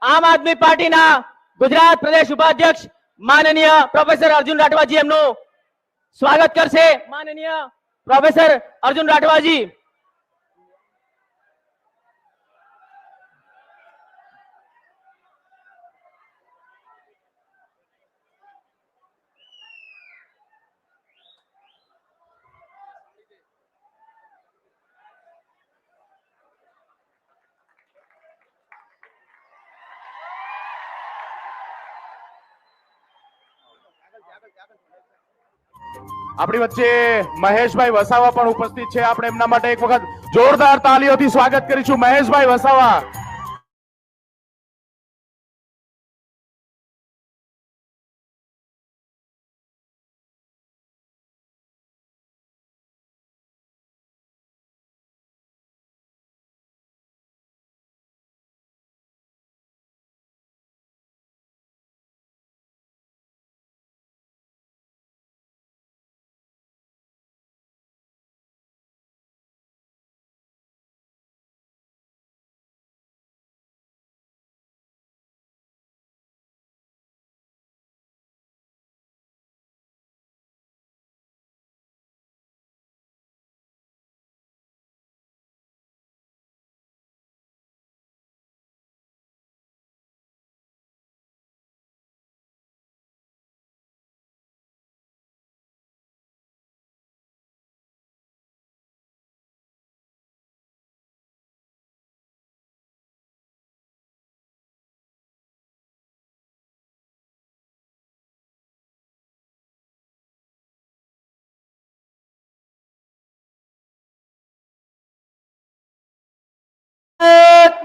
આમ આદમી પાર્ટીના ગુજરાત પ્રદેશ ઉપાધ્યક્ષ માનનીય પ્રોફેસર અર્જુન રાઠવાજી એમનું સ્વાગત કરશે। માનનીય પ્રોફેસર અર્જુન રાઠવાજી। આપણી વચ્ચે મહેશભાઈ વસાવા પણ ઉપસ્થિત છે। આપણે એમના માટે એક વખત જોરદાર તાલીઓથી સ્વાગત કરીશું। મહેશભાઈ વસાવા।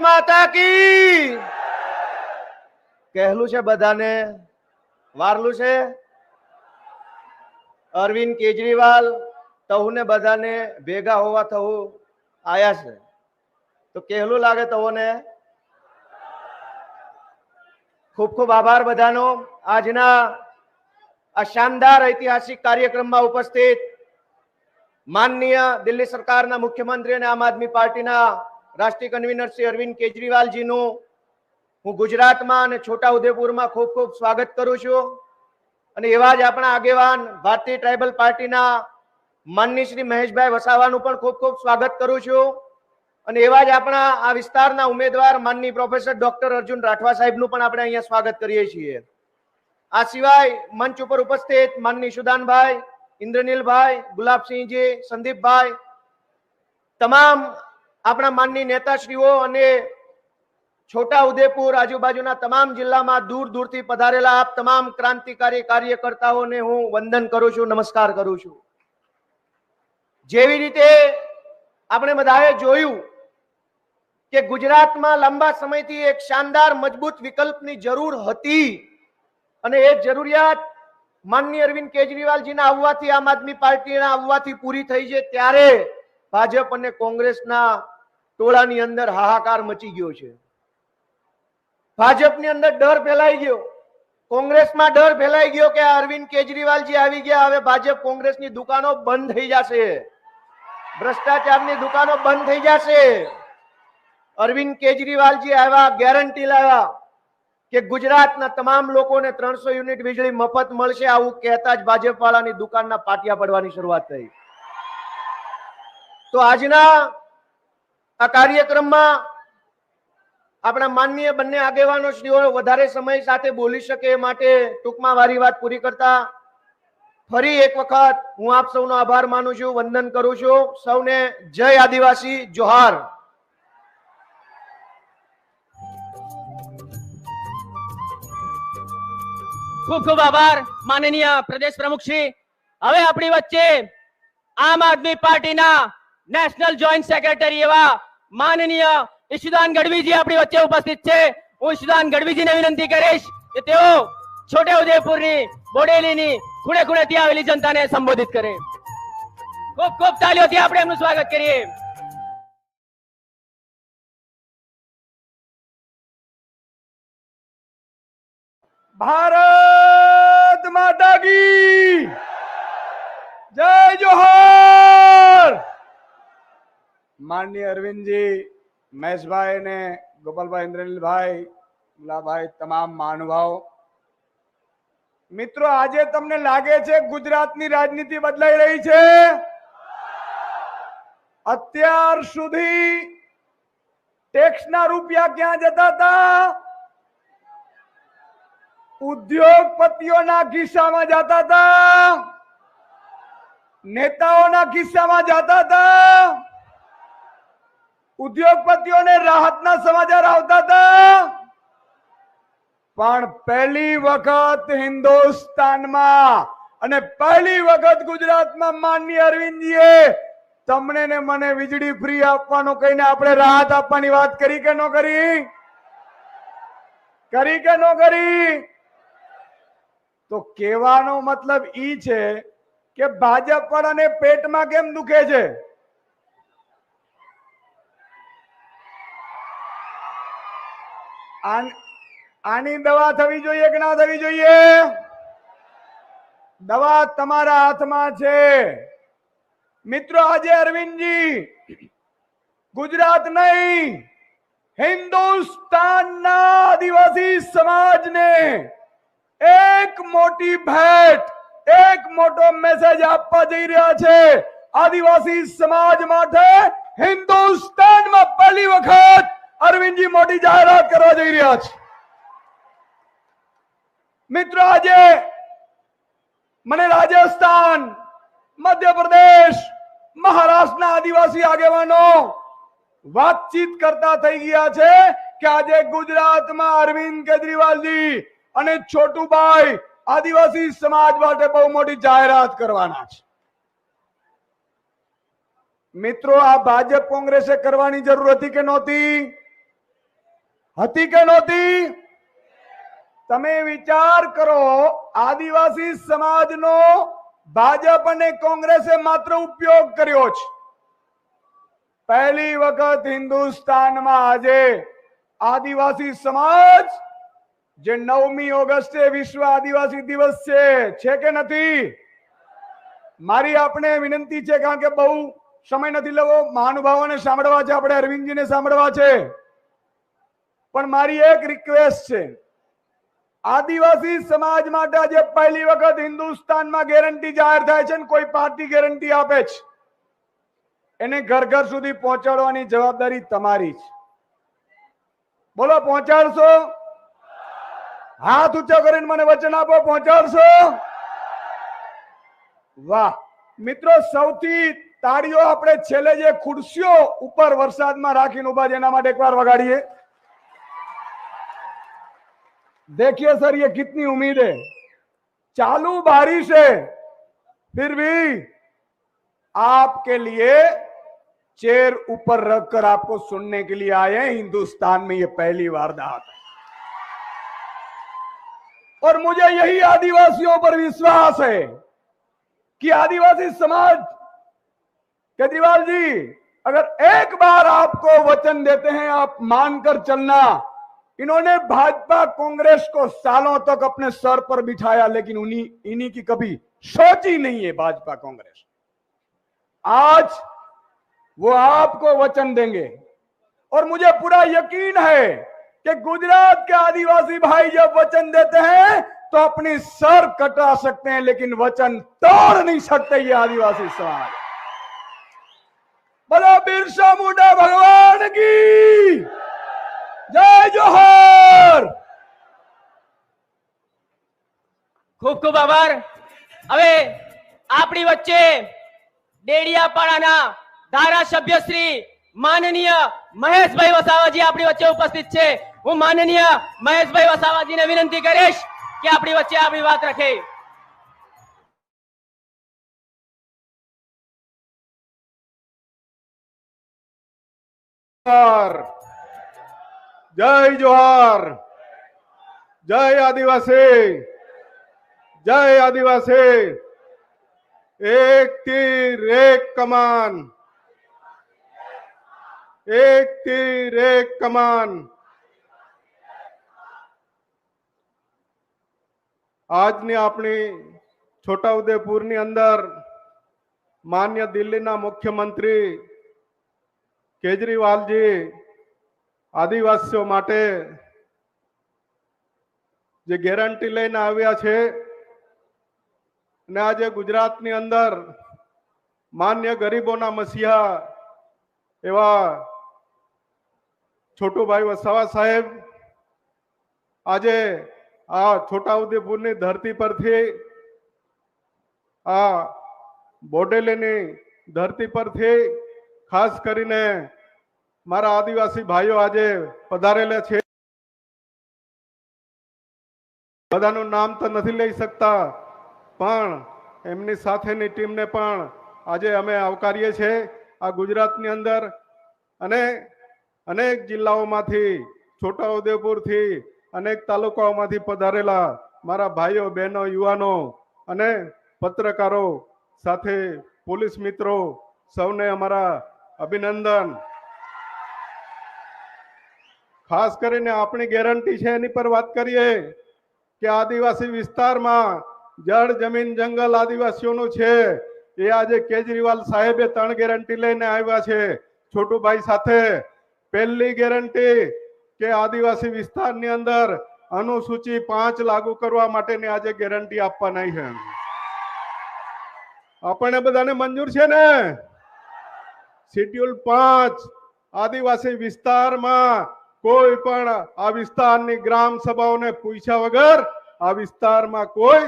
माता की कहलू छे बधाने वारलू छे अरविंद केजरीवाल तहुने बधाने भेगा होवा थहु आया छे तो कहलू लागे तहोने खूब खूब आभार बधानो। आजना आ शानदार ऐतिहासिक कार्यक्रम में उपस्थित माननीय दिल्ली सरकारना मुख्यमंत्री और आम आदमी पार्टी राष्ट्रीय कन्वीनर श्री अरविंद केजरीवाल जी नु हूँ गुजरात में छोटा उदेपुर में खूब खूब स्वागत करू छू। एवा ज अपना आगेवान भारतीय ट्राइबल पार्टी माननीय श्री महेशभाई वसावा पण खूब खूब स्वागत करू छू। एवा ज अपना आ विस्तारना उम्मीदवार माननीय प्रोफेसर डॉक्टर अर्जुन राठवा साहेब पण आपणे अहींया स्वागत करीए छीए। आ सिवाय मंच पर उपस्थित माननीय सुदान भाई, इंद्रनील भाई, गुलाब सिंह जी, संदीप भाई, तमाम अपना माननीय नेताश्रीओ अने छोटा उदेपुर आजुबाजुना तमाम जिल्ला में दूर दूर थी पधारेला आप तमाम क्रांतिकारी कार्यकर्ताओं ने हूँ वंदन करू छू, नमस्कार करू छू। जेवी रीते आपणे बधाए जोयुं के गुजरात में लंबा समय थी एक शानदार मजबूत विकल्पनी जरूर हती अने ए जरूरियात माननीय अरविंद केजरीवाल जी आववाथी आम आदमी पार्टी आववाथी पूरी थई छे त्यारे भाजप अने कोंग्रेसना टोळानी अंदर हाहाकार मची गयो छे। भाजपनी अंदर डर फैलाई गयो, कोंग्रेसमां डर फैलाई गयो के अरविंद केजरीवाल जी आवी गया हवे भाजप कोंग्रेसनी दुकानो बंध थई जाशे, भ्रष्टाचारनी दुकानो बंध थई जाशे। अरविंद केजरीवाल जी आव्या गेरंटी लाव्या के गुजरातना तमाम लोकोने 300 यूनिट वीजળી मफत मळशे आवुं कहेता ज भाजपवाळानी दुकानना पाटिया पड़वानी शरूआत थई। तो आजना आ कार्यक्रममां अपना माननीय बंने आगेवानो श्रीओ वधारे समय साथे बोली शके माटे टूंकमां मारी वात पूरी करता फरी एक वखत हूँ आप सौनो आभार मानु छुं, वंदन करू छुं। सौने जय आदिवासी, जोहार। खूब खूब आभार माननीय प्रदेश प्रमुख श्री। हवे अपनी वच्चे आम आदमी पार्टी नेशनल जॉइंट सेक्रेटरी एवं माननीय ईशुदान गढ़वी जी अपनी वच्चे उपस्थित है। हूँ ईशुदान गढ़वी जी ने विनंती करीश के तेओ छोटे उदयपुर बोडेली खूणे खूणे थी आवेली जनता ने संबोधित करे। खूब खूब तालीओथी आपणे एमनुं स्वागत करीए। भारत माता की जय, जोहार। माननीय अरविंद जी, महेश भाई ने गोपाल भाई, इंद्रनील भाई, ભાઈ, તમામ મહાનુભાવો, મિત્રો, આજે તમને લાગે છે ગુજરાતની રાજનીતિ બદલાઈ રહી છે? અત્યાર સુધી ટેક્સના રૂપિયા ક્યાં જતા હતા? ઉદ્યોગપતિઓના ખિસ્સામાં જતા હતા, નેતાઓના ખિસ્સામાં જતા હતા, ઉદ્યોગપતિઓને રાહતના સમાચાર આવતા હતા. પણ પહેલી વખત હિન્દુસ્તાનમાં અને પહેલી વખત ગુજરાતમાં માનનીય અરવિંદજીએ તમને ને મને વીજળી ફ્રી આપવાનું કહીને આપણે રાહત આપવાની વાત કરી કે ન કરી? કરી કે ન કરી? તો કહેવાનો મતલબ ઈ છે કે ભાજપ વાળાને પેટમાં કેમ દુખે છે? આની દવા થવી જોઈએ કે ના થવી જોઈએ? દવા તમારા હાથમાં છે. મિત્રો, આજે અરવિંદજી ગુજરાત નહીં, હિન્દુસ્તાનના આદિવાસી સમાજને એક મોટી ભેટ, એક મોટો મેસેજ આપવા જઈ રહ્યા છે. આદિવાસી સમાજ માટે હિન્દુસ્તાનમાં પહેલી વખત અરવિંદજી મોટી જાહેરાત કરવા જઈ રહ્યા છે. મિત્રો, આજે મને રાજસ્થાન, મધ્યપ્રદેશ, મહારાષ્ટ્રના આદિવાસી આગેવાનો વાતચીત કરતા થઈ ગયા છે કે આજે ગુજરાતમાં અરવિંદ કેજરીવાલજી અને છોટુભાઈ આદિવાસી સમાજ માટે બહુ મોટી જાહેરાત કરવાના છે. મિત્રો, આ ભાજપ કોંગ્રેસે કરવાની જરૂર હતી કે નહોતી? હતી કે નહોતી? તમે વિચાર કરો, આદિવાસી સમાજનો ભાજપ અને કોંગ્રેસે માત્ર ઉપયોગ કર્યો છે. પહેલી વખત હિન્દુસ્તાનમાં આજે આદિવાસી સમાજ, જે 9મી ઓગસ્ટે વિશ્વ આદિવાસી દિવસ છે કે નથી? મારી આપણે વિનંતી છે, કારણ કે બહુ સમય નથી લેવો, મહાનુભાવોને સાંભળવા છે, આપણે અરવિંદજીને સાંભળવા છે, પણ મારી એક રિક્વેસ્ટ છે, આદિવાસી સમાજ માટે આજે પહેલી વખત હિન્દુસ્તાનમાં ગેરંટી જાહેર થાય છે. કોઈ પાર્ટી ગેરંટી આપે છે, એને ઘર ઘર સુધી પહોંચાડવાની જવાબદારી તમારી છે. બોલો, પહોંચાડશો? હાથ ઊંચો કરીને મને વચન આપો, પહોંચાડશો? વાહ મિત્રો, સૌથી તાળીઓ આપણે છેલ્લે જે ખુરશીઓ ઉપર વરસાદમાં રાખીને ઉભા છે એના માટે એકવાર વગાડીએ. देखिए सर, ये कितनी उम्मीद है. चालू बारिश है, फिर भी आपके लिए चेयर ऊपर रखकर आपको सुनने के लिए आए हैं. हिंदुस्तान में ये पहली वारदात है और मुझे यही आदिवासियों पर विश्वास है कि आदिवासी समाज, केजरीवाल जी, अगर एक बार आपको वचन देते हैं, आप मानकर चलना. इन्होंने भाजपा कांग्रेस को सालों तक अपने सर पर बिठाया, लेकिन इन्हीं की कभी सोची नहीं है भाजपा कांग्रेस. आज वो आपको वचन देंगे और मुझे पूरा यकीन है कि गुजरात के आदिवासी भाई जब वचन देते हैं तो अपनी सर कटा सकते हैं, लेकिन वचन तोड़ नहीं सकते ये आदिवासी समाज. बोलो बिरसा मुंडा भगवान की जय जोहर. ખૂબ ખૂબ આભાર. હવે આપણી વચ્ચે ડેડિયાપાડાના ધારાસભ્ય શ્રી માનનીય મહેશભાઈ વસાવાજી આપણી વચ્ચે ઉપસ્થિત છે. હું માનનીય મહેશભાઈ વસાવાજીને વિનંતી કરીશ કે આપણી વચ્ચે આપણી વાત રાખે. जय जोहार, जय आदिवासी, जय आदिवासी. एक तीर एक कमान, एक तीर एक कमान. આજની આપણી છોટાઉદેપુરની અંદર માન્ય દિલ્હીના મુખ્યમંત્રી કેજરીવાલજી આદિવાસીઓ માટે જે ગેરંટી લઈને આવ્યા છે અને આજે ગુજરાતની અંદર માન્ય ગરીબોના મસીહા એવા છોટુભાઈ વસાવા સાહેબ આજે આ છોટાઉદેપુરની ધરતી પરથી આ બોડેલીની ધરતી પરથી ખાસ કરીને મારા આદિવાસી ભાઈઓ આજે પધારેલા છે. બધાનું નામ તો નથી લઈ શકતા, પણ એમની સાથેની ટીમને પણ આજે અમે આવકારીએ છીએ. આ ગુજરાતની અંદર અને અનેક જિલ્લાઓમાંથી, છોટાઉદેપુરથી, અનેક તાલુકાઓમાંથી પધારેલા મારા ભાઈઓ, બહેનો, યુવાનો અને પત્રકારો સાથે પોલીસ મિત્રો સૌને અમારા અભિનંદન. ખાસ કરીને આપણી ગેરંટી છે એની પર વાત કરીએ કે આદિવાસી વિસ્તારમાં જળ, જમીન, જંગલ આદિવાસીઓનું છે. એ આજે કેજરીવાલ સાહેબે 3 ગેરંટી લઈને આવ્યા છે છોટુભાઈ સાથે. પહેલી ગેરંટી કે આદિવાસી વિસ્તારની અંદર અનુસૂચિ 5 લાગુ કરવા માટેની આજે ગેરંટી આપવાની છે. આપણને બધાને મંજૂર છે ને? શેડ્યુલ 5 આદિવાસી વિસ્તારમાં કોઈ પણ આ વિસ્તારની ગ્રામ સભાઓને પૂછ્યા વગર આ વિસ્તારમાં કોઈ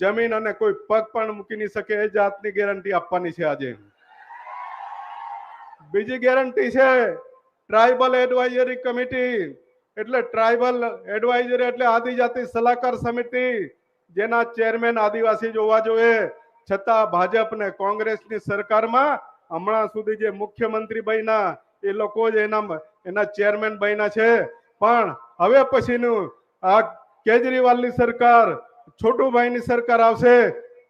જમીન અને કોઈ પગ પણ મૂકી નહીં શકે એ જાતની ગેરંટી આપવાની છે આજે. બીજી ગેરંટી છે ટ્રાઇબલ એડવાઇઝરી કમિટી. એટલે ટ્રાઇબલ એડવાઇઝરી એટલે આદિજાતિ સલાહકાર સમિતિ, જેના ચેરમેન આદિવાસી જોવા જોઈએ. છતાં ભાજપ ને કોંગ્રેસની સરકારમાં હમણાં સુધી જે મુખ્યમંત્રી બન્યા એ લોકો જ એના ચેરમેન બન્યા છે. પણ હવે પછીનું આ કેજરીવાલની સરકાર, છોટુભાઈની સરકાર આવશે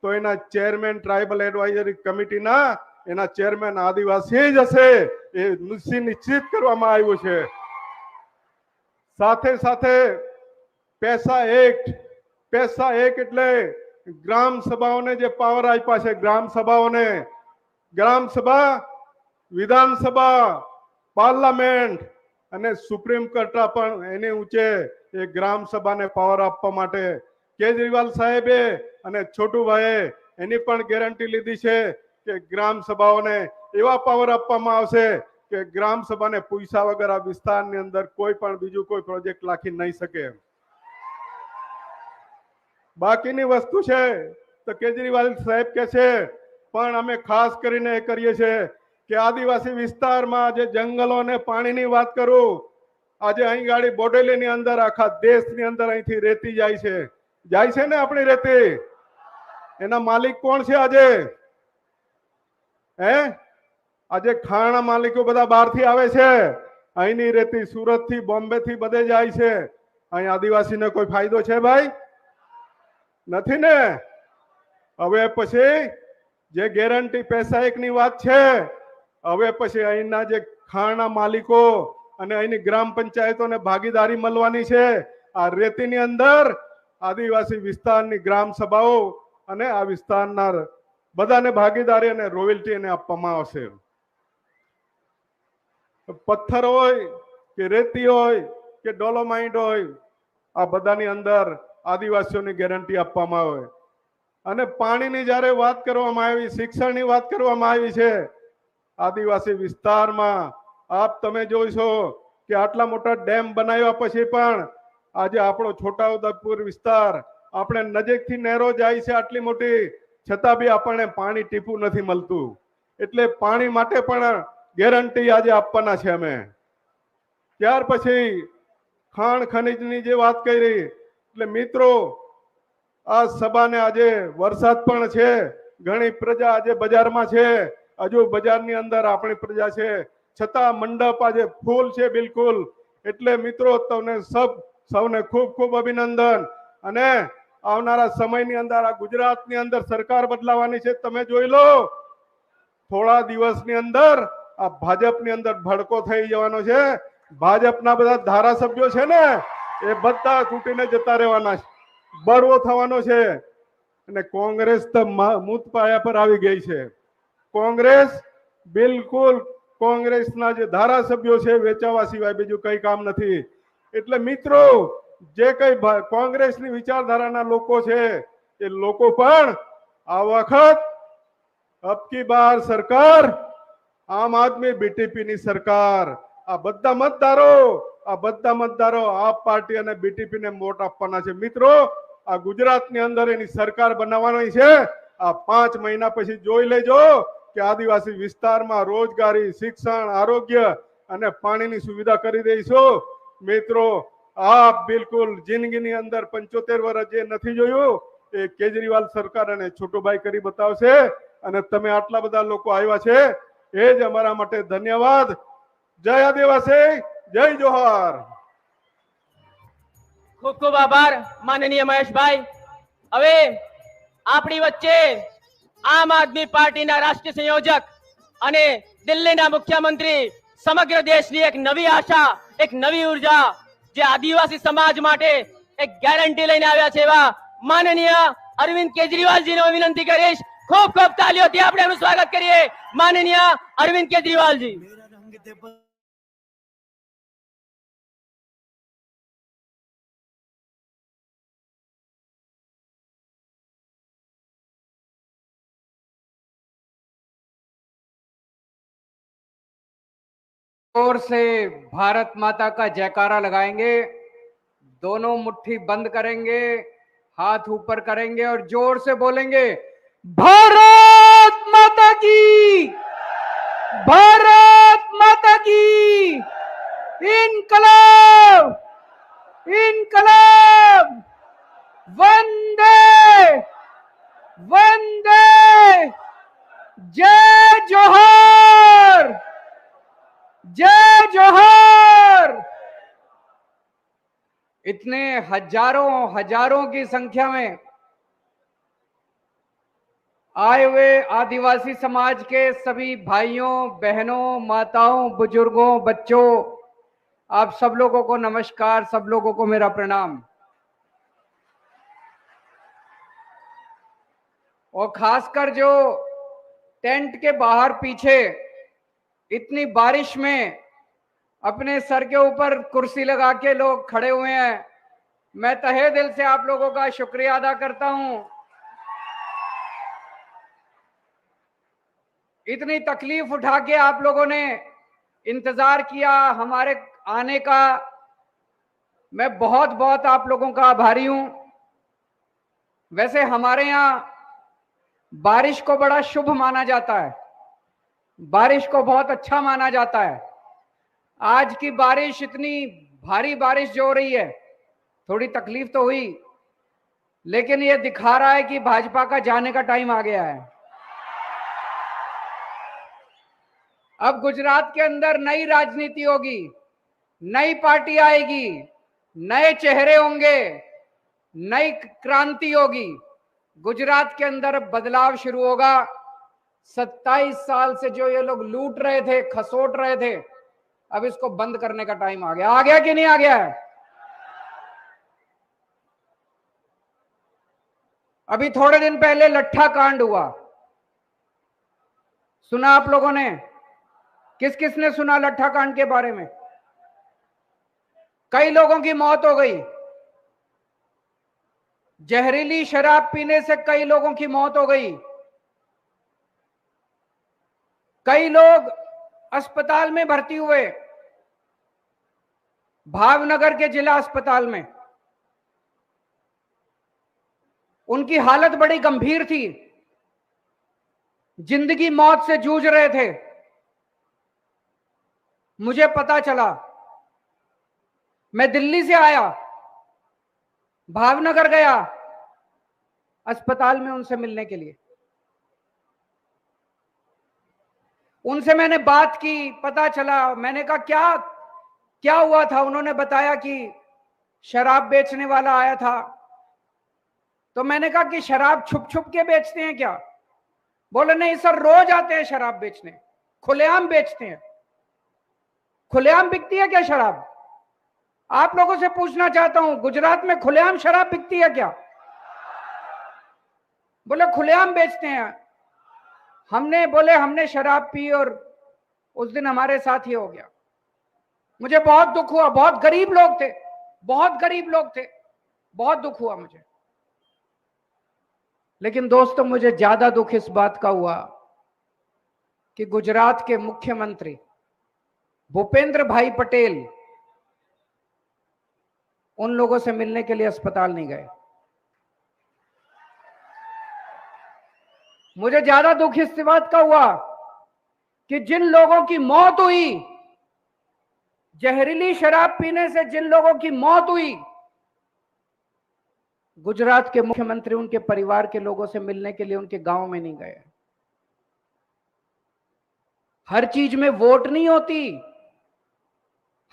તો એના ચેરમેન ટ્રાઇબલ એડવાઇઝરી કમિટીના એના ચેરમેન આદિવાસી જ હશે. એ નિશ્ચિત કરવામાં આવ્યું છે. સાથે સાથે પૈસા એક્ટ એટલે ગ્રામ સભાઓને જે પાવર આપ્યા છે, ગ્રામ સભા, વિધાનસભા, પાર્લામેન્ટ અને સુપ્રીમ કોર્ટ પણ એની ઊંચે એ ગ્રામ સભાને પાવર આપવા માટે કેજરીવાલ સાહેબે અને છોટુભાઈએ એની પણ ગેરંટી લીધી છે કે ગ્રામ સભાઓને એવા પાવર આપવામાં આવશે કે ગ્રામ સભાને પૂછ્યા વગર આ વિસ્તારની અંદર કોઈ પણ બીજું કોઈ પ્રોજેક્ટ લાખી નહીં શકે. બાકીની વસ્તુ છે તો કેજરીવાલ સાહેબ કે છે, પણ અમે ખાસ કરીને એ કરીએ છીએ કે આદિવાસી વિસ્તારમાં જે જંગલો અને પાણીની વાત કરું, આજે અહીં ગાડી બોડેલીની અંદર આખા દેશની અંદર અહીંથી રેતી જાય છે ને આપણી રેતી. એના માલિક કોણ છે આજે? આજે ખાણા માલિકો બધા બહારથી આવે છે. અહીંની રેતી સુરત થી, બોમ્બે થી બધે જાય છે. અહીં આદિવાસીને કોઈ ફાયદો છે ભાઈ? નથી ને. હવે પછી જે ગેરંટી પૈસા એકની વાત છે, હવે પછી અહીંના જે ખાણા માલિકો અને અહીંની ગ્રામ પંચાયતોને ભાગીદારી મળવાની છે. આ રેતીની અંદર આદિવાસી વિસ્તારની ગ્રામ સભાઓ અને આ વિસ્તારના બધાને ભાગીદારી અને રોયલ્ટી એને આપવામાં આવશે. પથ્થર હોય કે રેતી હોય કે ડોલોમાઇટ હોય, આ બધાની અંદર આદિવાસીઓની ગેરંટી આપવામાં આવે. અને પાણીની જ્યારે વાત કરવામાં આવી, શિક્ષણની વાત કરવામાં આવી છે, આદિવાસી વિસ્તારમાં આપ તમે જોઈશો કે આટલા મોટા ડેમ બનાવ્યા પછી પણ આજે આપણો છોટાઉદેપુર વિસ્તાર, આપણે નજીકથી નહેરો જાય છે આટલી મોટી, છતાં બી આપણને પાણી ટીપું નથી મળતું. એટલે પાણી માટે પણ ગેરંટી આજે આપવાના છે અમે. ત્યાર પછી ખાણ ખનીજની જે વાત કરી, એટલે મિત્રો આ સભાને આજે વરસાદ પણ છે, ઘણી પ્રજા આજે બજારમાં છે, હજુ બજારની અંદર આપણી પ્રજા છે, છતાં મંડપ આજે ફૂલ છે બિલકુલ. એટલે મિત્રો તમને સૌને ખૂબ ખૂબ અભિનંદન. અને આવનારા સમયની અંદર આ ગુજરાતની અંદર સરકાર બદલાવાની છે. તમે જોઈ લો, થોડા દિવસની અંદર આ ભાજપની અંદર ભડકો થઈ જવાનો છે. ભાજપના બધા ધારાસભ્યો છે ને, એ બધા તૂટીને જતા રહેવાના છે, બળવો થવાનો છે. અને કોંગ્રેસ તો મૂત પાયા પર આવી ગઈ છે. કોંગ્રેસ બિલકુલ, કોંગ્રેસના જે ધારાસભ્યો છે વેચાવા સિવાય બીજું કઈ કામ નથી. એટલે મિત્રો જે કઈ કોંગ્રેસની વિચારધારાના લોકો છે એ લોકો પણ આ વખત અબ કી બાર સરકાર આમ આદમી બીટીપીની સરકાર, આ બધા મતદારો આપ પાર્ટી અને બીટીપી ને વોટ આપવાના છે. મિત્રો, આ ગુજરાતની અંદર એની સરકાર બનાવવાની છે. આ 5 મહિના પછી જોઈ લેજો કે આદિવાસી વિસ્તારમાં રોજગારી, શિક્ષણ, આરોગ્ય અને પાણીની સુવિધા કરી દઈશું. મિત્રો, આપ બિલકુલ જિંદગીની અંદર 75 વર્ષ જે નથી જોયું એ કેજરીવાલ સરકાર અને છોટુભાઈ કરી બતાવશે. અને તમે આટલા બધા લોકો આવ્યા છે એ જ અમારા માટે ધન્યવાદ. જય આદિવાસી, જય જોહાર. ખૂબ ખૂબ આભાર માનનીય મહેશભાઈ. હવે આપણી વચ્ચે આમ આદમી પાર્ટીના રાષ્ટ્રીય સંયોજક અને દિલ્હીના મુખ્યમંત્રી, સમગ્ર દેશની એક નવી આશા, એક નવી ઉર્જા, જે આદિવાસી સમાજ માટે એક ગેરંટી લઈને આવ્યા છે, એવા માનનીય અરવિંદ કેજરીવાલજીને હું વિનંતી કરીશ. ખૂબ ખૂબ તાલીઓથી આપણે એનું સ્વાગત કરીએ. માનનીય અરવિંદ કેજરીવાલજી. जोर से भारत माता का जयकारा लगाएंगे, दोनों मुट्ठी बंद करेंगे, हाथ ऊपर करेंगे और जोर से बोलेंगे, भारत माता की, भारत माता की, इनकलाब, इनकलाब, वंदे वंदे, जय जोहार, जय जोहार। इतने हजारों की संख्या में आए हुए आदिवासी समाज के सभी भाइयों, बहनों, माताओं, बुजुर्गों, बच्चों, आप सब लोगों को नमस्कार, सब लोगों को मेरा प्रणाम। और खासकर जो टेंट के बाहर पीछे इतनी बारिश में अपने सर के ऊपर कुर्सी लगा के लोग खड़े हुए हैं, मैं तहे दिल से आप लोगों का शुक्रिया अदा करता हूं। इतनी तकलीफ उठा के आप लोगों ने इंतजार किया हमारे आने का, मैं बहुत बहुत आप लोगों का आभारी हूं। वैसे हमारे यहाँ बारिश को बड़ा शुभ माना जाता है, बारिश को बहुत अच्छा माना जाता है। आज की बारिश, इतनी भारी बारिश जो हो रही है, थोड़ी तकलीफ तो हुई, लेकिन ये दिखा रहा है कि भाजपा का जाने का टाइम आ गया है। अब गुजरात के अंदर नई राजनीति होगी, नई पार्टी आएगी, नए चेहरे होंगे, नई क्रांति होगी। गुजरात के अंदर बदलाव शुरू होगा। 27 साल से जो ये लोग लूट रहे थे, खसोट रहे थे, अब इसको बंद करने का टाइम आ गया। आ गया कि नहीं आ गया है? अभी थोड़े दिन पहले लट्ठा कांड हुआ, सुना आप लोगों ने? किस किस ने सुना लट्ठा कांड के बारे में? कई लोगों की मौत हो गई, जहरीली शराब पीने से कई लोगों की मौत हो गई, कई लोग अस्पताल में भर्ती हुए, भावनगर के जिला अस्पताल में। उनकी हालत बड़ी गंभीर थी, जिंदगी मौत से जूझ रहे थे। मुझे पता चला, मैं दिल्ली से आया, भावनगर गया अस्पताल में उनसे मिलने के लिए। उनसे मैंने बात की, पता चला, मैंने कहा क्या क्या हुआ था? उन्होंने बताया कि शराब बेचने वाला आया था। तो मैंने कहा कि शराब छुप छुप के बेचते हैं क्या? बोले नहीं सर, रोज आते हैं शराब बेचने, खुलेआम बेचते हैं। खुलेआम बिकती है क्या शराब? आप लोगों से पूछना चाहता हूं, गुजरात में खुलेआम शराब बिकती है क्या? बोले खुलेआम बेचते हैं। हमने शराब पी और उस दिन हमारे साथ ये हो गया। मुझे बहुत दुख हुआ, बहुत गरीब लोग थे, बहुत गरीब लोग थे, बहुत दुख हुआ मुझे। लेकिन दोस्तों, मुझे ज्यादा दुख इस बात का हुआ कि गुजरात के मुख्यमंत्री भूपेंद्र भाई पटेल उन लोगों से मिलने के लिए अस्पताल नहीं गए। मुझे ज्यादा दुख इस बात का हुआ कि जिन लोगों की मौत हुई, जहरीली शराब पीने से जिन लोगों की मौत हुई, गुजरात के मुख्यमंत्री उनके परिवार के लोगों से मिलने के लिए उनके गांव में नहीं गए। हर चीज में वोट नहीं होती,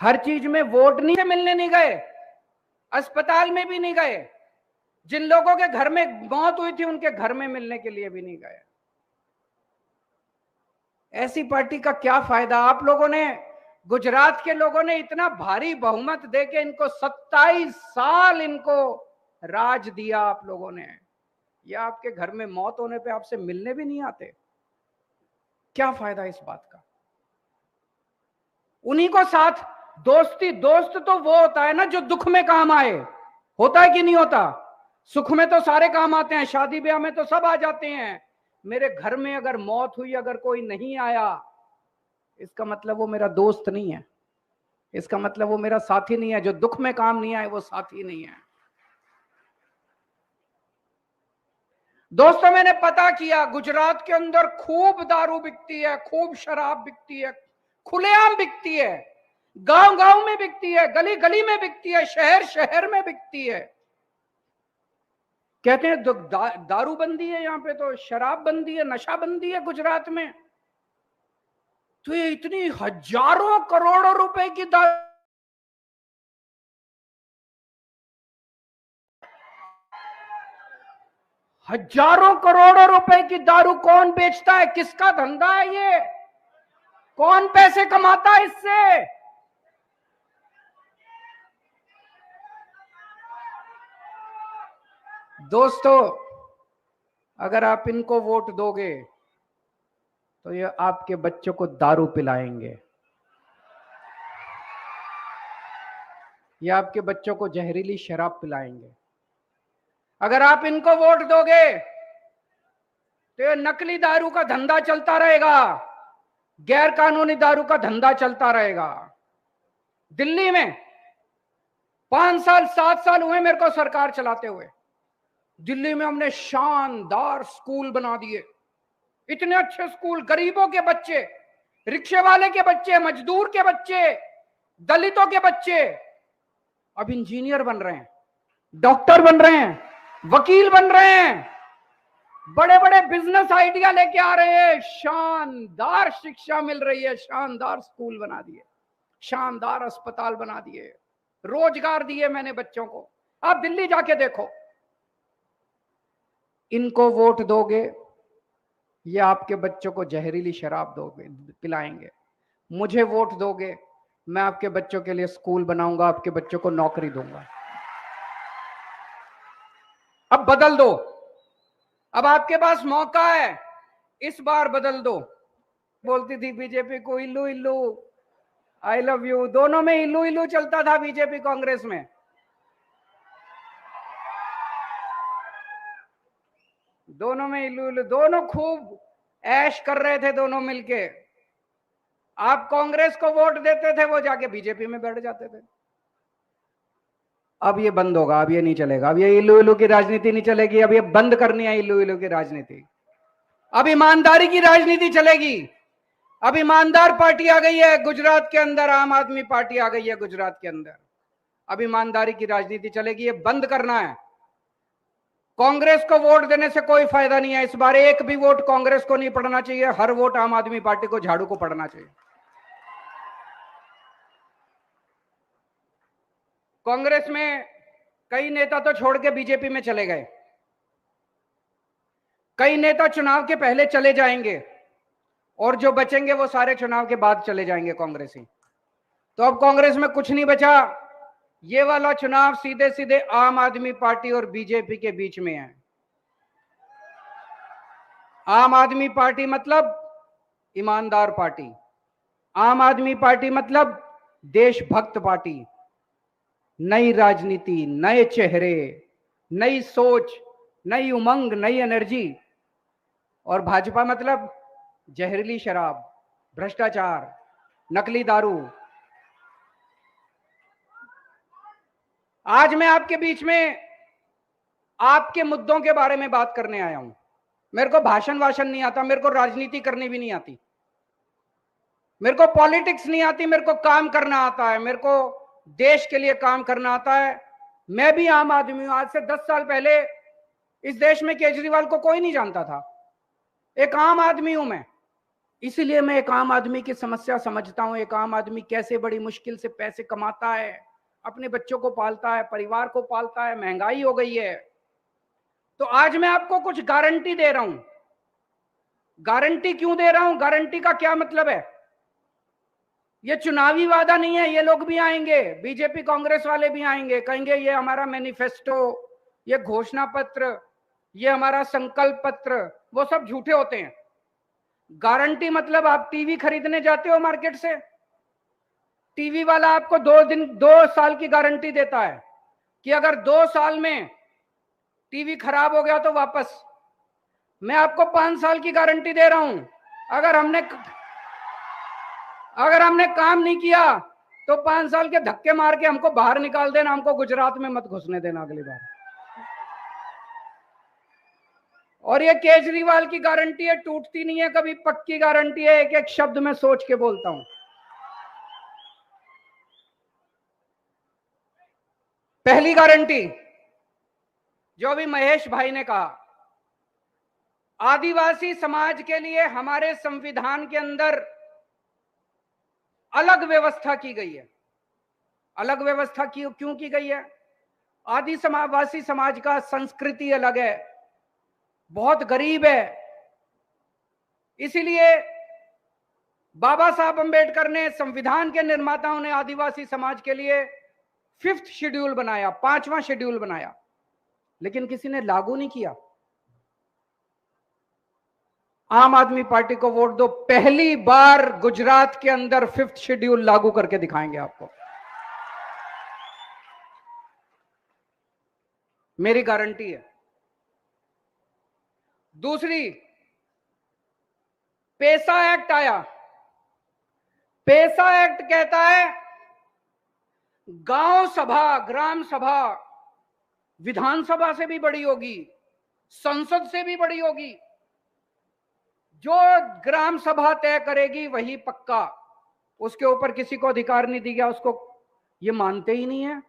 हर चीज में वोट नहीं से मिलने नहीं गए, अस्पताल में भी नहीं गए, जिन लोगों के घर में मौत हुई थी उनके घर में मिलने के लिए भी नहीं गए। ऐसी पार्टी का क्या फायदा? आप लोगों ने, गुजरात के लोगों ने इतना भारी बहुमत देके इनको 27 साल इनको राज दिया आप लोगों ने, या आपके घर में मौत होने पे आपसे मिलने भी नहीं आते? क्या फायदा इस बात का? उन्हीं को साथ दोस्ती, दोस्त तो वो होता है ना जो दुख में काम आए, होता है कि नहीं होता? सुख में तो सारे काम आते हैं, शादी ब्याह में तो सब आ जाते हैं। मेरे घर में अगर मौत हुई, अगर कोई नहीं आया, इसका मतलब वो मेरा दोस्त नहीं है, इसका मतलब वो मेरा साथी नहीं है। जो दुख में काम नहीं आए वो साथी नहीं है। दोस्तों, मैंने पता किया, गुजरात के अंदर खूब दारू बिकती है, खूब शराब बिकती है, खुलेआम बिकती है, गांव गांव में बिकती है, गली गली में बिकती है, शहर शहर में बिकती है। कहते हैं दारू बंदी है, यहां पे तो शराब बंदी है, नशा बंदी है गुजरात में। तो ये इतनी हजारों करोड़ों रुपए की दारू, हजारों करोड़ों रुपए की दारू कौन बेचता है? किसका धंधा है ये? कौन पैसे कमाता है इससे? दोस्तों, अगर आप इनको वोट दोगे तो ये आपके बच्चों को दारू पिलाएंगे, ये आपके बच्चों को जहरीली शराब पिलाएंगे। अगर आप इनको वोट दोगे तो ये नकली दारू का धंधा चलता रहेगा, गैर कानूनी दारू का धंधा चलता रहेगा। दिल्ली में 5 साल 7 साल हुए मेरे को सरकार चलाते हुए। दिल्ली में हमने शानदार स्कूल बना दिए, इतने अच्छे स्कूल, गरीबों के बच्चे, रिक्शे वाले के बच्चे, मजदूर के बच्चे, दलितों के बच्चे अब इंजीनियर बन रहे हैं, डॉक्टर बन रहे हैं, वकील बन रहे हैं, बड़े बड़े बिजनेस आइडिया लेके आ रहे हैं। शानदार शिक्षा मिल रही है, शानदार स्कूल बना दिए, शानदार अस्पताल बना दिए, रोजगार दिए मैंने बच्चों को। आप दिल्ली जाके देखो। इनको वोट दोगे, ये आपके बच्चों को जहरीली शराब दोगे, पिलाएंगे। मुझे वोट दोगे, मैं आपके बच्चों के लिए स्कूल बनाऊंगा, आपके बच्चों को नौकरी दूंगा। अब बदल दो, अब आपके पास मौका है, इस बार बदल दो। बोलती थी बीजेपी को इल्लू इल्लू, आई लव यू, दोनों में इल्लू इल्लू चलता था बीजेपी कांग्रेस में। दोनों में इल्लू इल्लू, दोनों खूब ऐश कर रहे थे दोनों मिलके। आप कांग्रेस को वोट देते थे, वो जाके बीजेपी में बैठ जाते थे। अब ये बंद होगा, अब ये नहीं चलेगा, अब ये इल्लू इल्लू की राजनीति नहीं चलेगी। अब ये बंद करनी है इल्लू इल्लू की राजनीति। अब ईमानदारी की राजनीति चलेगी। अब ईमानदार पार्टी आ गई है गुजरात के अंदर, आम आदमी पार्टी आ गई है गुजरात के अंदर। अब ईमानदारी की राजनीति चलेगी, ये बंद करना है। कांग्रेस को वोट देने से कोई फायदा नहीं है। इस बार एक भी वोट कांग्रेस को नहीं पड़ना चाहिए, हर वोट आम आदमी पार्टी को, झाड़ू को पड़ना चाहिए। कांग्रेस में कई नेता तो छोड़ के बीजेपी में चले गए, कई नेता चुनाव के पहले चले जाएंगे, और जो बचेंगे वो सारे चुनाव के बाद चले जाएंगे कांग्रेसी। तो अब कांग्रेस में कुछ नहीं बचा। ये वाला चुनाव सीधे सीधे आम आदमी पार्टी और बीजेपी के बीच में है। आम आदमी पार्टी मतलब ईमानदार पार्टी, आम आदमी पार्टी मतलब देशभक्त पार्टी, नई राजनीति, नए चेहरे, नई सोच, नई उमंग, नई एनर्जी। और भाजपा मतलब जहरीली शराब, भ्रष्टाचार, नकली दारू। आज मैं आपके बीच में आपके मुद्दों के बारे में बात करने आया हूं। मेरे को भाषण वाषण नहीं आता, मेरे को राजनीति करनी भी नहीं आती, मेरे को पॉलिटिक्स नहीं आती, मेरे को काम करना आता है, मेरे को देश के लिए काम करना आता है। मैं भी आम आदमी हूं। आज से 10 साल पहले इस देश में केजरीवाल को कोई नहीं जानता था। एक आम आदमी हूं मैं, इसीलिए मैं एक आम आदमी की समस्या समझता हूं। एक आम आदमी कैसे बड़ी मुश्किल से पैसे कमाता है, अपने बच्चों को पालता है, परिवार को पालता है। महंगाई हो गई है। तो आज मैं आपको कुछ गारंटी दे रहा हूं। गारंटी क्यों दे रहा हूं? गारंटी का क्या मतलब है? ये चुनावी वादा नहीं है। ये लोग भी आएंगे, बीजेपी कांग्रेस वाले भी आएंगे, कहेंगे ये हमारा मैनिफेस्टो, ये घोषणा पत्र, ये हमारा संकल्प पत्र। वो सब झूठे होते हैं। गारंटी मतलब आप टीवी खरीदने जाते हो मार्केट से, टीवी वाला आपको 2 साल की गारंटी देता है कि अगर 2 साल में टीवी खराब हो गया तो वापस। मैं आपको 5 साल की गारंटी दे रहा हूं। अगर हमने काम नहीं किया तो 5 साल के धक्के मार के हमको बाहर निकाल देना, हमको गुजरात में मत घुसने देना अगली बार। और ये केजरीवाल की गारंटी है, टूटती नहीं है कभी, पक्की गारंटी है। एक एक शब्द में सोच के बोलता हूं। पहली गारंटी जो अभी महेश भाई ने कहा, आदिवासी समाज के लिए हमारे संविधान के अंदर अलग व्यवस्था की गई है। अलग व्यवस्था क्यों की गई है? आदिवासी समाज का संस्कृति अलग है, बहुत गरीब है। इसीलिए बाबा साहब अंबेडकर ने, संविधान के निर्माताओं ने आदिवासी समाज के लिए 5th शेड्यूल बनाया, 5वां शेड्यूल बनाया, लेकिन किसी ने लागू नहीं किया। आम आदमी पार्टी को वोट दो, पहली बार गुजरात के अंदर 5th शेड्यूल लागू करके दिखाएंगे आपको। मेरी गारंटी है। दूसरी, पेसा एक्ट आया। पेसा एक्ट कहता है गांव सभा, ग्राम सभा विधानसभा से भी बड़ी होगी, संसद से भी बड़ी होगी। जो ग्राम सभा तय करेगी वही पक्का, उसके ऊपर किसी को अधिकार नहीं दिया। उसको ये मानते ही नहीं है।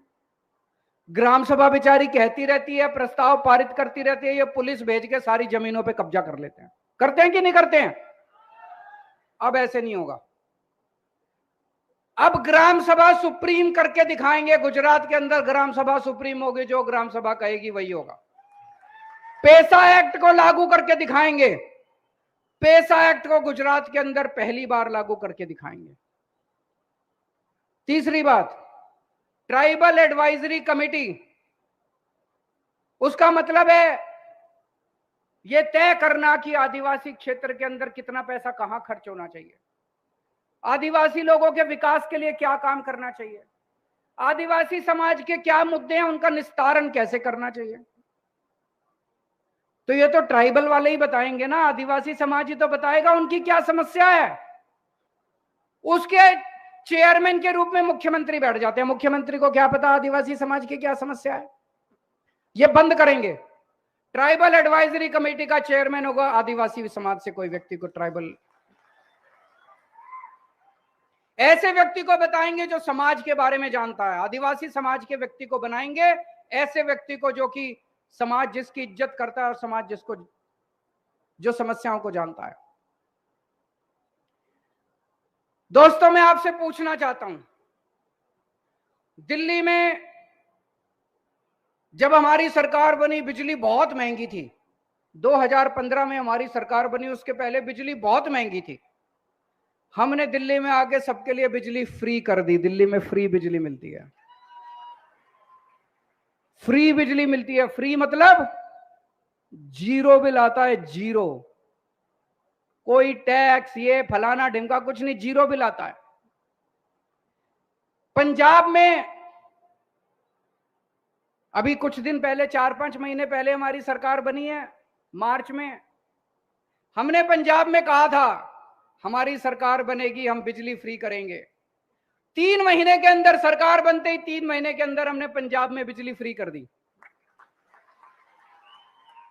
ग्राम सभा बेचारी कहती रहती है, प्रस्ताव पारित करती रहती है, ये पुलिस भेज के सारी जमीनों पे कब्जा कर लेते हैं। करते हैं कि नहीं करते हैं? अब ऐसे नहीं होगा। अब ग्राम सभा सुप्रीम करके दिखाएंगे। गुजरात के अंदर ग्राम सभा सुप्रीम होगी, जो ग्राम सभा कहेगी वही होगा। पेसा एक्ट को लागू करके दिखाएंगे। पेसा एक्ट को गुजरात के अंदर पहली बार लागू करके दिखाएंगे। तीसरी बात, ट्राइबल एडवाइजरी कमेटी। उसका मतलब है यह तय करना कि आदिवासी क्षेत्र के अंदर कितना पैसा कहां खर्च होना चाहिए, आदिवासी लोगों के विकास के लिए क्या काम करना चाहिए, आदिवासी समाज के क्या मुद्दे हैं, उनका निस्तारण कैसे करना चाहिए। तो ये तो ट्राइबल वाले ही बताएंगे ना, आदिवासी समाज ही तो बताएगा उनकी क्या समस्या है। उसके चेयरमैन के रूप में मुख्यमंत्री बैठ जाते हैं। मुख्यमंत्री को क्या पता आदिवासी समाज की क्या समस्या है। ये बंद करेंगे। ट्राइबल एडवाइजरी कमेटी का चेयरमैन होगा आदिवासी समाज से कोई व्यक्ति को, ट्राइबल ऐसे व्यक्ति को बताएंगे जो समाज के बारे में जानता है। आदिवासी समाज के व्यक्ति को बनाएंगे, ऐसे व्यक्ति को जो कि समाज जिसकी इज्जत करता है और समाज जिसको जो समस्याओं को जानता है। दोस्तों, मैं आपसे पूछना चाहता हूं, दिल्ली में जब हमारी सरकार बनी, बिजली बहुत महंगी थी। 2015 में हमारी सरकार बनी, उसके पहले बिजली बहुत महंगी थी। हमने दिल्ली में आके सबके लिए बिजली फ्री कर दी। दिल्ली में फ्री बिजली मिलती है। फ्री बिजली मिलती है। फ्री मतलब जीरो बिल आता है, जीरो, कोई टैक्स ये फलाना ढिमका कुछ नहीं, जीरो बिल आता है। पंजाब में अभी कुछ दिन पहले, 4-5 महीने पहले हमारी सरकार बनी है, मार्च में। हमने पंजाब में कहा था हमारी सरकार बनेगी, हम बिजली फ्री करेंगे। 3 महीने के अंदर सरकार बनते ही 3 महीने के अंदर हमने पंजाब में बिजली फ्री कर दी।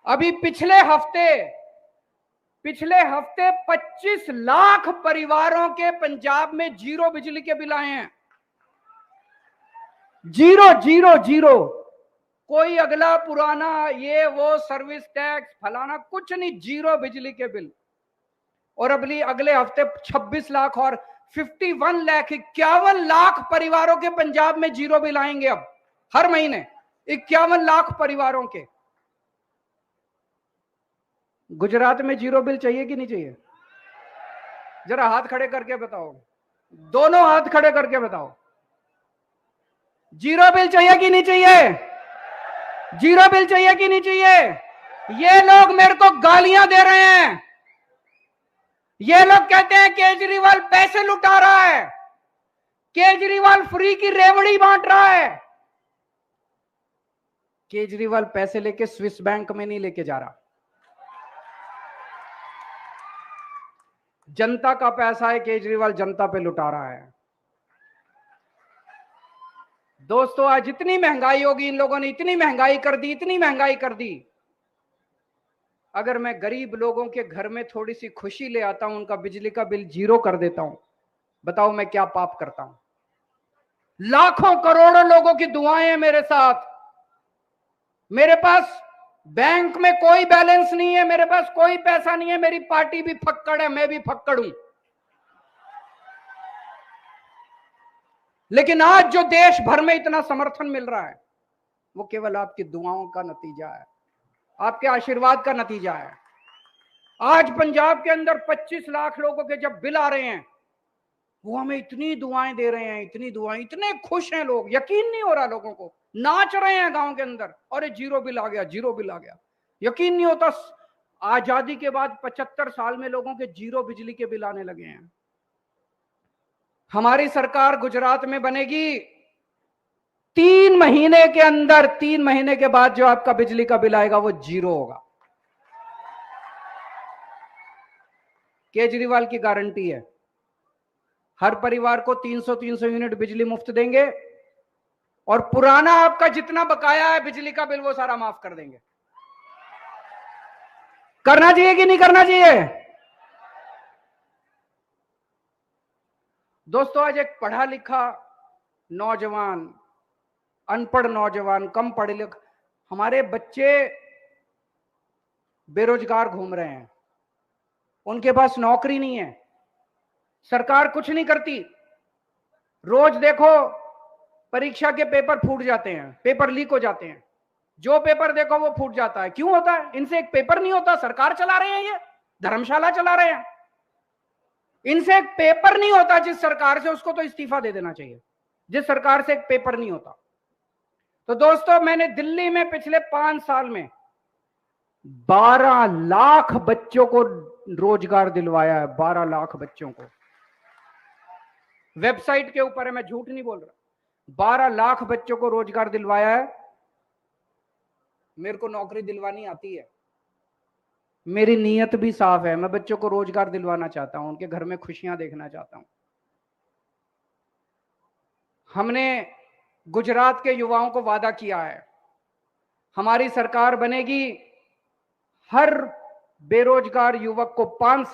अभी पिछले हफ्ते 25 लाख परिवारों के पंजाब में 0 बिजली के बिल आए हैं। 0। कोई अगला पुराना ये वो सर्विस टैक्स फलाना कुछ नहीं, 0 बिजली के बिल। और अगले हफ्ते 26 लाख और 51 लाख 51 लाख परिवारों के पंजाब में 0 बिल आएंगे। अब हर महीने 51 लाख परिवारों के। गुजरात में 0 बिल चाहिए कि नहीं चाहिए? जरा हाथ खड़े करके बताओ, दोनों हाथ खड़े करके बताओ, 0 बिल चाहिए कि नहीं चाहिए? 0 बिल चाहिए कि नहीं चाहिए? ये लोग मेरे को गालियां दे रहे हैं, ये लोग कहते हैं केजरीवाल पैसे लुटा रहा है, केजरीवाल फ्री की रेवड़ी बांट रहा है। केजरीवाल पैसे लेके स्विस बैंक में नहीं लेके जा रहा, जनता का पैसा है, केजरीवाल जनता पे लुटा रहा है। दोस्तों, आज इतनी महंगाई होगी, इन लोगों ने इतनी महंगाई कर दी, इतनी महंगाई कर दी। अगर मैं गरीब लोगों के घर में थोड़ी सी खुशी ले आता हूं, उनका बिजली का बिल 0 कर देता हूं, बताओ मैं क्या पाप करता हूं? लाखों करोड़ों लोगों की दुआएं हैं मेरे साथ। मेरे पास बैंक में कोई बैलेंस नहीं है, मेरे पास कोई पैसा नहीं है, मेरी पार्टी भी फक्कड़ है, मैं भी फक्कड़ हूं। लेकिन आज जो देश भर में इतना समर्थन मिल रहा है, वो केवल आपकी दुआओं का नतीजा है, आपके आशीर्वाद का नतीजा है। आज पंजाब के अंदर 25 लाख लोगों के जब बिल आ रहे हैं, वो हमें इतनी दुआएं दे रहे हैं, इतनी दुआएं, इतने खुश हैं लोग, यकीन नहीं हो रहा लोगों को, नाच रहे हैं गांव के अंदर, अरे 0 बिल आ गया, 0 बिल आ गया। यकीन नहीं होता, आजादी के बाद 75 साल में लोगों के 0 बिजली के बिल आने लगे हैं। हमारी सरकार गुजरात में बनेगी, 3 महीने के अंदर, 3 महीने के बाद जो आपका बिजली का बिल आएगा वो 0 होगा। केजरीवाल की गारंटी है, हर परिवार को 300 यूनिट बिजली मुफ्त देंगे, और पुराना आपका जितना बकाया है बिजली का बिल वो सारा माफ कर देंगे। करना चाहिए कि नहीं करना चाहिए? दोस्तों, आज एक पढ़ा लिखा नौजवान, अनपढ़ नौजवान, कम पढ़े लिखे, हमारे बच्चे बेरोजगार घूम रहे हैं, उनके पास नौकरी नहीं है, सरकार कुछ नहीं करती। रोज देखो परीक्षा के पेपर फूट जाते हैं, पेपर लीक हो जाते हैं, जो पेपर देखो वो फूट जाता है। क्यों होता है? इनसे एक पेपर नहीं होता, सरकार चला रहे हैं, ये धर्मशाला चला रहे हैं, इनसे एक पेपर नहीं होता। जिस सरकार से, उसको तो इस्तीफा दे देना चाहिए, जिस सरकार से एक पेपर नहीं होता। तो दोस्तों, मैंने दिल्ली में पिछले 5 साल में 12 लाख बच्चों को रोजगार दिलवाया है, 12 लाख बच्चों को। वेबसाइट के ऊपर है, मैं झूठ नहीं बोल रहा, 12 लाख बच्चों को रोजगार दिलवाया है। मेरे को नौकरी दिलवानी आती है, मेरी नीयत भी साफ है, मैं बच्चों को रोजगार दिलवाना चाहता हूं, उनके घर में खुशियां देखना चाहता हूं। हमने गुजरात के युवाओं को वादा किया है, हमारी सरकार बनेगी, हर बेरोजगार युवक को 5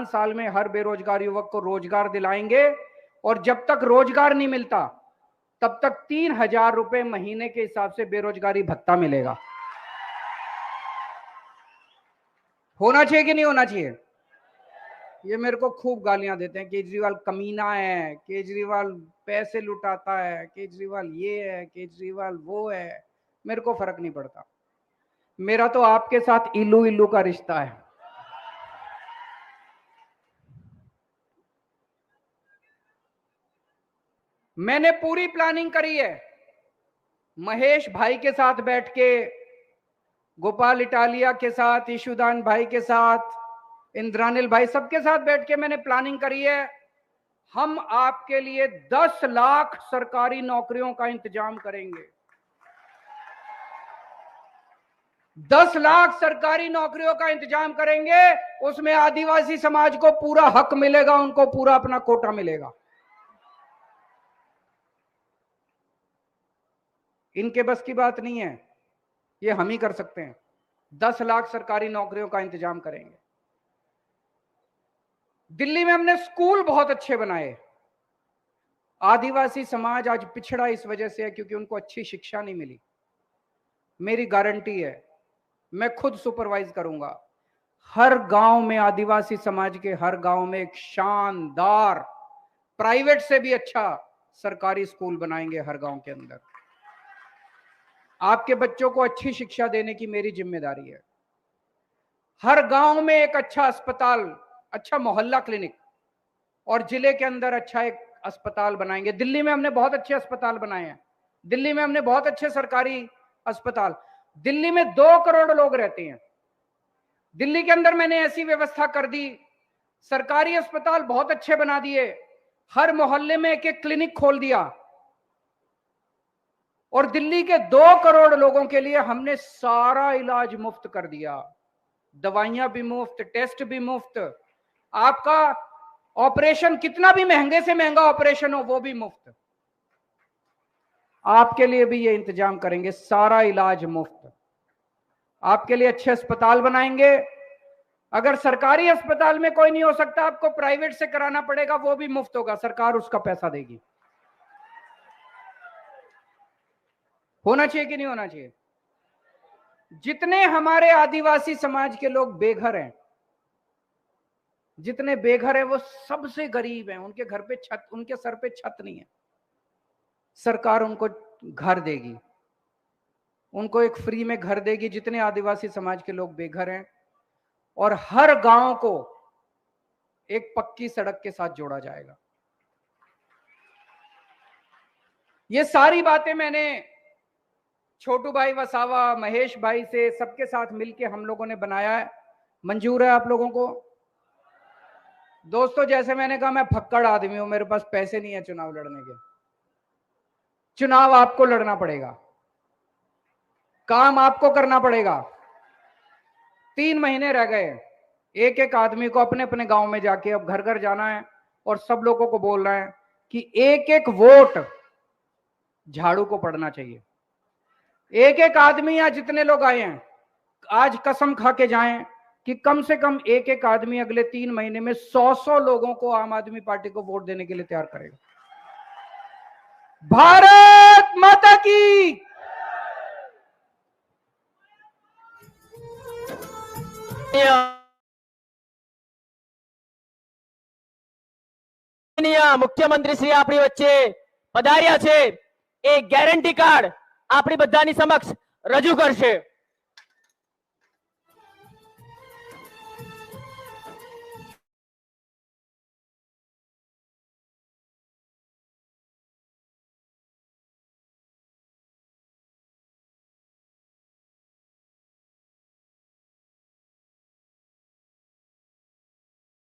साल में हर बेरोजगार युवक को रोजगार दिलाएंगे। और जब तक रोजगार नहीं मिलता तब तक 3000 रुपए महीने के हिसाब से बेरोजगारी भत्ता मिलेगा। होना चाहिए कि नहीं होना चाहिए? ये मेरे को खूब गालियां देते हैं, केजरीवाल कमीना है, केजरीवाल पैसे लुटाता है, केजरीवाल ये है, केजरीवाल वो है। मेरे को फर्क नहीं पड़ता, मेरा तो आपके साथ इल्लू इल्लू का रिश्ता है। मैंने पूरी प्लानिंग करी है, महेश भाई के साथ बैठ के, गोपाल इटालिया के साथ, ईशुदान भाई के साथ, इंद्रानिल भाई, सबके साथ बैठ के मैंने प्लानिंग करी है। हम आपके लिए 10 लाख सरकारी नौकरियों का इंतजाम करेंगे। 10 लाख सरकारी नौकरियों का इंतजाम करेंगे, उसमें आदिवासी समाज को पूरा हक मिलेगा, उनको पूरा अपना कोटा मिलेगा। इनके बस की बात नहीं है, ये हम ही कर सकते हैं। 10 लाख सरकारी नौकरियों का इंतजाम करेंगे। दिल्ली में हमने स्कूल बहुत अच्छे बनाए। आदिवासी समाज आज पिछड़ा इस वजह से है क्योंकि उनको अच्छी शिक्षा नहीं मिली। मेरी गारंटी है, मैं खुद सुपरवाइज करूंगा, हर गांव में, आदिवासी समाज के हर गांव में एक शानदार प्राइवेट से भी अच्छा सरकारी स्कूल बनाएंगे हर गांव के अंदर। आपके बच्चों को अच्छी शिक्षा देने की मेरी जिम्मेदारी है। हर गांव में एक अच्छा अस्पताल, अच्छा मोहल्ला क्लिनिक, और जिले के अंदर अच्छा एक अस्पताल बनाएंगे। दिल्ली में हमने बहुत अच्छे अस्पताल बनाए हैं। दिल्ली में हमने बहुत अच्छे सरकारी अस्पताल। दिल्ली में 2 करोड़ लोग रहते हैं। दिल्ली के अंदर मैंने ऐसी व्यवस्था कर दी, सरकारी अस्पताल बहुत अच्छे बना दिए, हर मोहल्ले में एक एक क्लिनिक खोल दिया, और दिल्ली के 2 करोड़ लोगों के लिए हमने सारा इलाज मुफ्त कर दिया। दवाइयां भी मुफ्त, टेस्ट भी मुफ्त, आपका ऑपरेशन कितना भी महंगे से महंगा ऑपरेशन हो वो भी मुफ्त। आपके लिए भी ये इंतजाम करेंगे, सारा इलाज मुफ्त। आपके लिए अच्छे अस्पताल बनाएंगे। अगर सरकारी अस्पताल में कोई नहीं हो सकता, आपको प्राइवेट से कराना पड़ेगा, वो भी मुफ्त होगा, सरकार उसका पैसा देगी। होना चाहिए कि नहीं होना चाहिए? जितने हमारे आदिवासी समाज के लोग बेघर हैं, जितने बेघर हैं वो सबसे गरीब हैं, उनके घर पे छत, उनके सर पे छत नहीं है, सरकार उनको घर देगी, उनको एक फ्री में घर देगी। जितने आदिवासी समाज के लोग बेघर हैं, और हर गांव को एक पक्की सड़क के साथ जोड़ा जाएगा। ये सारी बातें मैंने छोटू भाई वसावा, महेश भाई से, सबके साथ मिलके हम लोगों ने बनाया है। मंजूर है आप लोगों को? दोस्तों, जैसे मैंने कहा, मैं फक्कड़ आदमी हूं, मेरे पास पैसे नहीं है चुनाव लड़ने के। चुनाव आपको लड़ना पड़ेगा, काम आपको करना पड़ेगा। 3 महीने रह गए, एक एक आदमी को अपने अपने गांव में जाके अब घर घर जाना है और सब लोगों को बोलना है कि एक एक वोट झाड़ू को पड़ना चाहिए। एक एक आदमी, या जितने लोग आए हैं, आज कसम खा के जाएं कि कम से कम एक एक आदमी अगले 3 महीने में 100 लोगों को आम आदमी पार्टी को वोट देने के लिए तैयार करेगा। भारत माता की। મુખ્યમંત્રી શ્રી આપણી વચ્ચે પધાર્યા છે, એ ગેરંટી કાર્ડ આપણી બધાની સમક્ષ રજૂ કરશે।